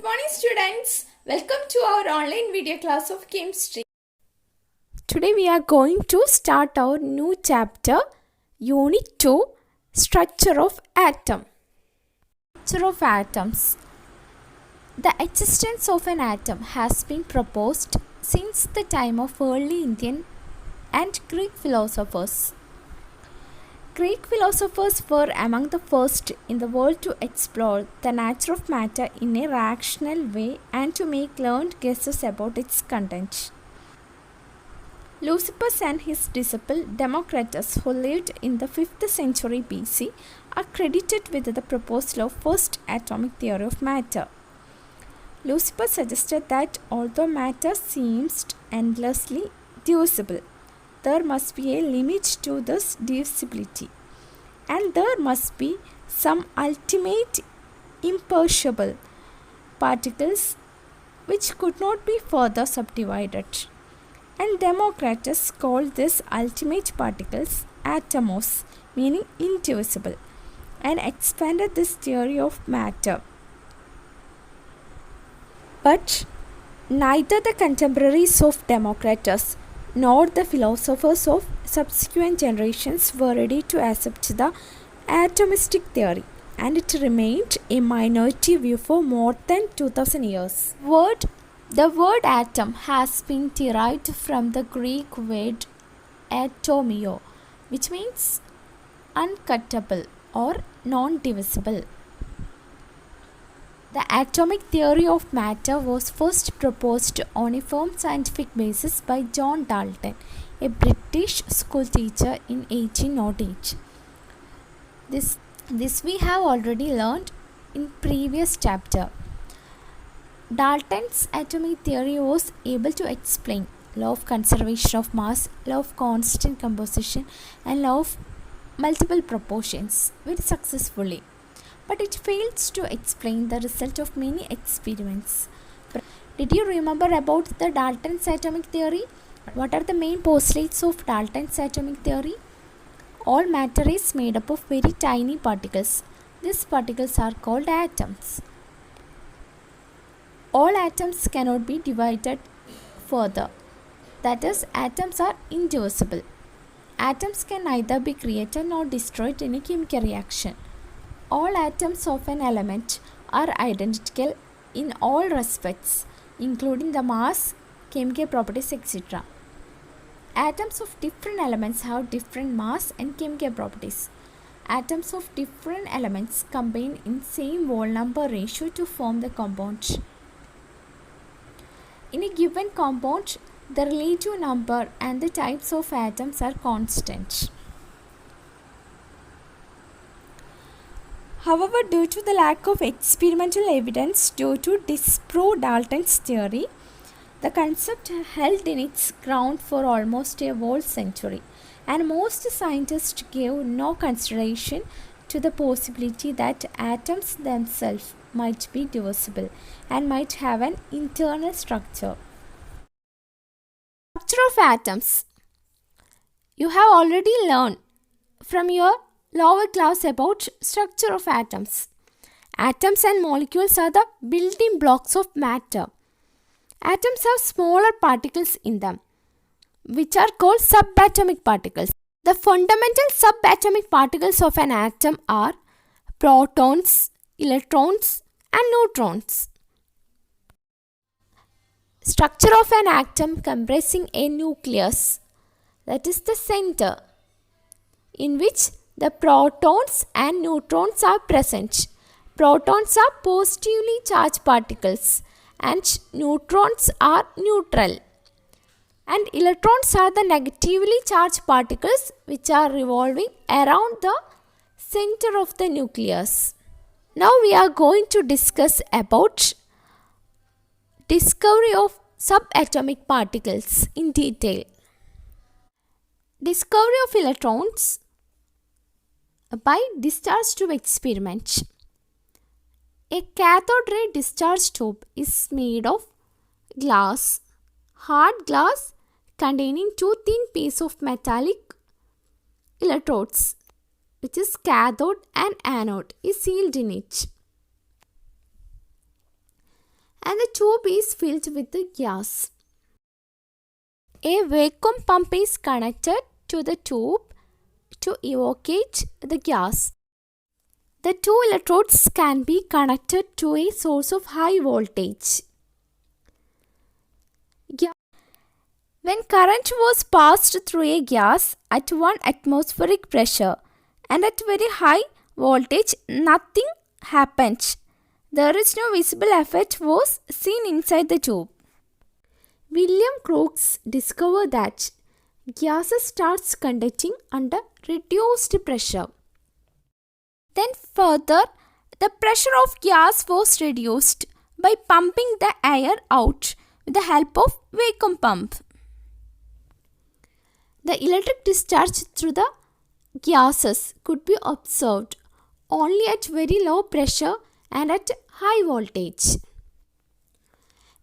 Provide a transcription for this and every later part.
Good morning students. Welcome to our online video class of chemistry. Today we are going to start our new chapter, Unit 2, Structure of Atom. Structure of Atoms. The existence of an atom has been proposed since the time of early Indian and Greek philosophers. Greek philosophers were among the first in the world to explore the nature of matter in a rational way and to make learned guesses about its content. Leucippus and his disciple Democritus, who lived in the 5th century BC, are credited with the proposal of first atomic theory of matter. Leucippus suggested that although matter seems endlessly divisible, there must be a limit to this divisibility, and there must be some ultimate imperishable particles which could not be further subdivided. And Democritus called these ultimate particles atomos, meaning indivisible, and expanded this theory of matter. But neither the contemporaries of Democritus nor the philosophers of subsequent generations were ready to accept the atomistic theory, and it remained a minority view for more than 2000 years. The word atom has been derived from the Greek word atomio, which means uncuttable or non-divisible. The atomic theory of matter was first proposed on a firm scientific basis by John Dalton, a British schoolteacher in 1808. This we have already learned in previous chapter. Dalton's atomic theory was able to explain law of conservation of mass, law of constant composition, and law of multiple proportions very successfully. But it fails to explain the result of many experiments. Did you remember about the Dalton's atomic theory? What are the main postulates of Dalton's atomic theory? All matter is made up of very tiny particles. These particles are called atoms. All atoms cannot be divided further. That is, atoms are indivisible. Atoms can neither be created nor destroyed in a chemical reaction. All atoms of an element are identical in all respects, including the mass, chemical properties, etc. Atoms of different elements have different mass and chemical properties. Atoms of different elements combine in same whole number ratio to form the compound. In a given compound, the relative number and the types of atoms are constant. However, due to the lack of experimental evidence due to disprove Dalton's theory, the concept held in its ground for almost a whole century, and most scientists gave no consideration to the possibility that atoms themselves might be divisible and might have an internal structure. Structure of atoms. You have already learned from your lower class about structure of atoms. Atoms and molecules are the building blocks of matter. Atoms have smaller particles in them, which are called subatomic particles. The fundamental subatomic particles of an atom are protons, electrons, and neutrons. Structure of an atom comprising a nucleus, that is the center, in which the protons and neutrons are present. Protons are positively charged particles and neutrons are neutral. And electrons are the negatively charged particles which are revolving around the center of the nucleus. Now we are going to discuss about discovery of subatomic particles in detail. Discovery of electrons by discharge tube experiment. A cathode ray discharge tube is made of glass, hard glass containing two thin pieces of metallic electrodes, which is cathode and anode, is sealed in it. and the tube is filled with the gas. A vacuum pump is connected to the tube to evacuate the gas. The two electrodes can be connected to a source of high voltage. When current was passed through a gas at 1 atmospheric pressure and at very high voltage, nothing happened. There is no visible effect was seen inside the tube. William Crookes discovered that gases starts conducting under reduced pressure. Then further, the pressure of gas was reduced by pumping the air out with the help of vacuum pump. The electric discharge through the gases could be observed only at very low pressure and at high voltage.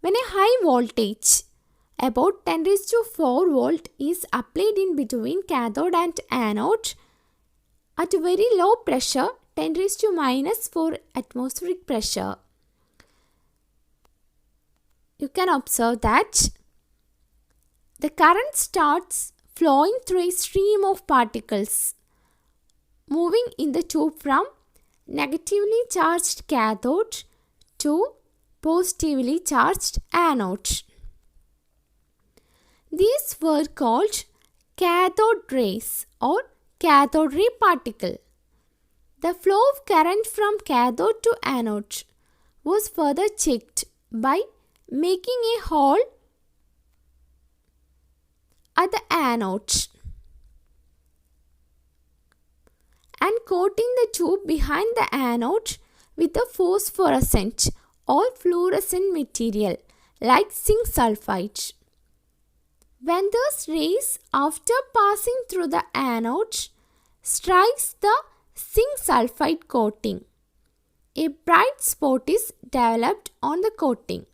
When a high voltage, about 10 raised to 4 volt, is applied in between cathode and anode, at very low pressure, 10 raised to minus 4 atmospheric pressure, you can observe that the current starts flowing through a stream of particles moving in the tube from negatively charged cathode to positively charged anode. These were called cathode rays or cathode ray particle. The flow of current from cathode to anode was further checked by making a hole at the anode and coating the tube behind the anode with a phosphorescent or fluorescent material like zinc sulfide. When those rays, after passing through the anode, strikes the zinc sulfide coating, a bright spot is developed on the coating.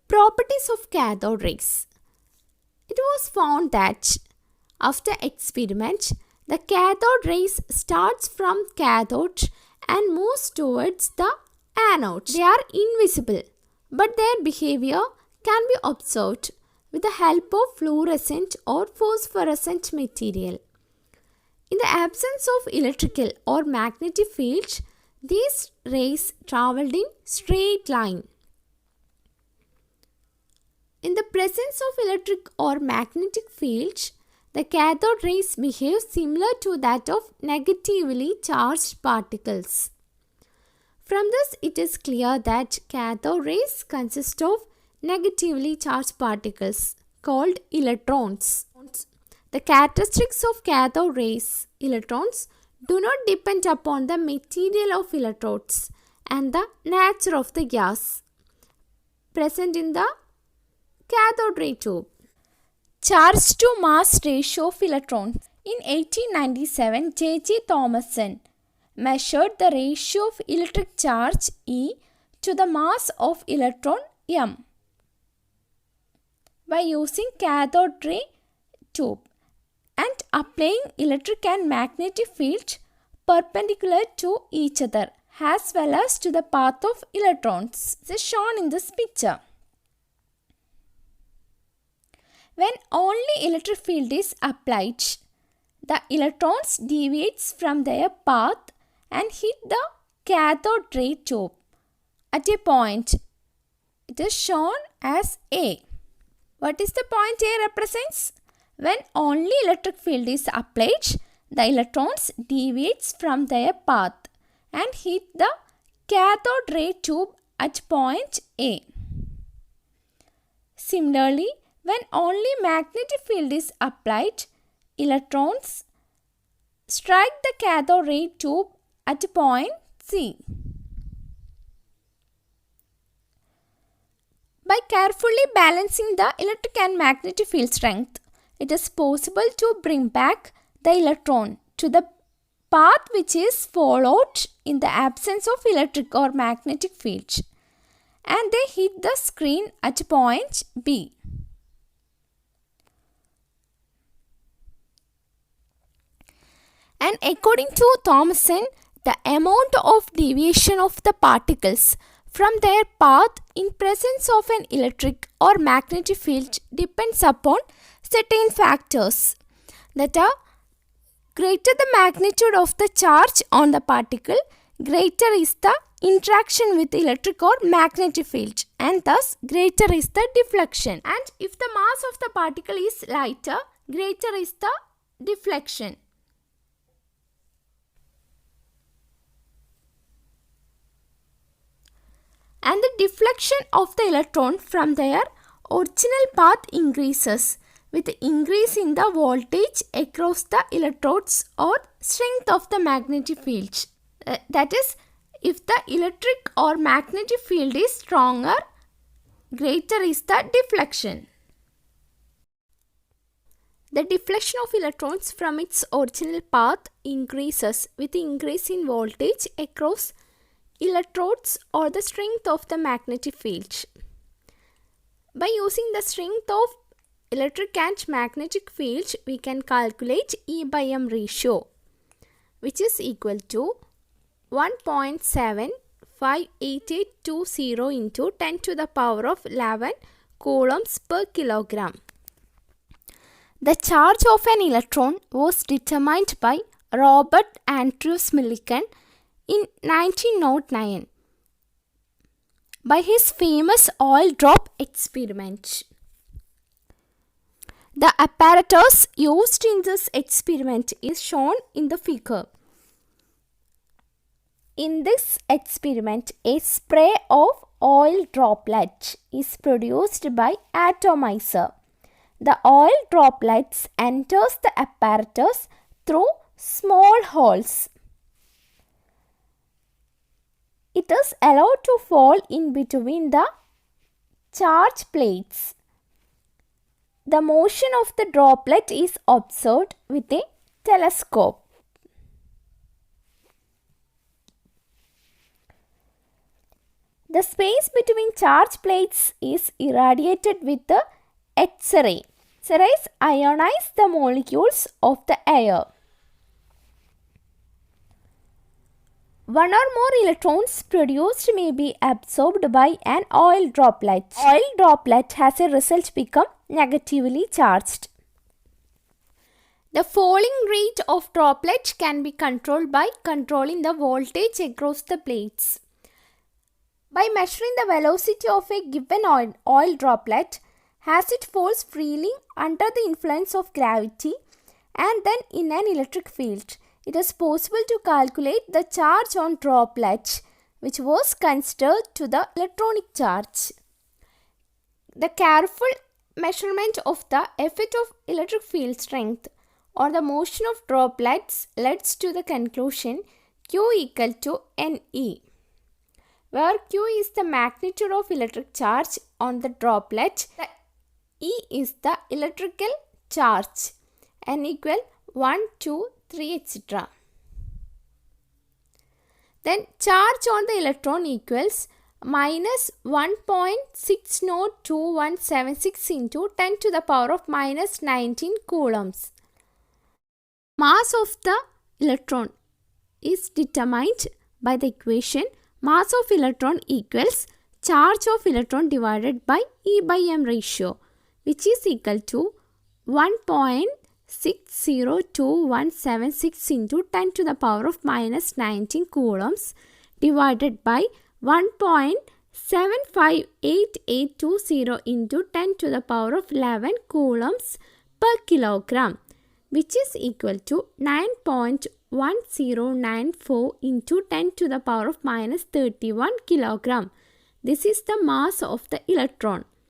Properties of cathode rays. It was found that after experiment, the cathode rays starts from cathode and moves towards the anode. They are invisible, but their behavior can be observed with the help of fluorescent or phosphorescent material. In the absence of electrical or magnetic fields, these rays traveled in straight line. In the presence of electric or magnetic fields, the cathode rays behave similar to that of negatively charged particles. From this, it is clear that cathode rays consist of negatively charged particles called electrons. The characteristics of cathode rays, electrons, do not depend upon the material of electrodes and the nature of the gas present in the cathode ray tube. Charge to mass ratio of electrons. In 1897, J.J. Thomson measured the ratio of electric charge E to the mass of electron M by using cathode ray tube and applying electric and magnetic fields perpendicular to each other as well as to the path of electrons. This is shown in this picture. When only electric field is applied, the electrons deviates from their path and hit the cathode ray tube at a point. It is shown as A. What is the point A represents? When only electric field is applied, the electrons deviates from their path and hit the cathode ray tube at point A. Similarly, when only magnetic field is applied, electrons strike the cathode ray tube at point C. By carefully balancing the electric and magnetic field strength, it is possible to bring back the electron to the path which is followed in the absence of electric or magnetic field, and they hit the screen at point B. And according to Thomson, the amount of deviation of the particles from their path in presence of an electric or magnetic field depends upon certain factors that are greater the magnitude of the charge on the particle, greater is the interaction with the electric or magnetic field, and thus greater is the deflection. And if the mass of the particle is lighter, greater is the deflection. And the deflection of the electron from their original path increases with increase in the voltage across the electrodes or strength of the magnetic field. That is, if the electric or magnetic field is stronger, greater is the deflection. The deflection of electrons from its original path increases with increase in voltage across electrodes or the strength of the magnetic field. By using the strength of electric and magnetic field, we can calculate E by M ratio, which is equal to 1.75820 into 10 to the power of 11 coulombs per kilogram. The charge of an electron was determined by Robert Andrews Millikan in 1909 by his famous oil drop experiment. The apparatus used in this experiment is shown in the figure. In this experiment, a spray of oil droplet is produced by atomizer. The oil droplets enters the apparatus through small holes. It is allowed to fall in between the charge plates. The motion of the droplet is observed with a telescope. The space between charge plates is irradiated with the X-ray. X-rays ionize the molecules of the air. One or more electrons produced may be absorbed by an oil droplet. Oil droplet has a result become negatively charged. The falling rate of droplet can be controlled by controlling the voltage across the plates. By measuring the velocity of a given oil droplet as it falls freely under the influence of gravity and then in an electric field, it is possible to calculate the charge on droplet, which was considered to the electronic charge. The careful measurement of the effect of electric field strength on the motion of droplets leads to the conclusion Q equal to NE, where Q is the magnitude of electric charge on the droplet, the E is the electrical charge, N equal 1, 2, 3, etc. Then charge on the electron equals minus 1.602176 into 10 to the power of minus 19 coulombs. Mass of the electron is determined by the equation mass of electron equals charge of electron divided by E by M ratio, which is equal to 1.602176 into 10 to the power of minus 19 coulombs divided by 1.758820 into 10 to the power of 11 coulombs per kilogram, which is equal to 9.1094 into 10 to the power of minus 31 kilogram. This is the mass of the electron.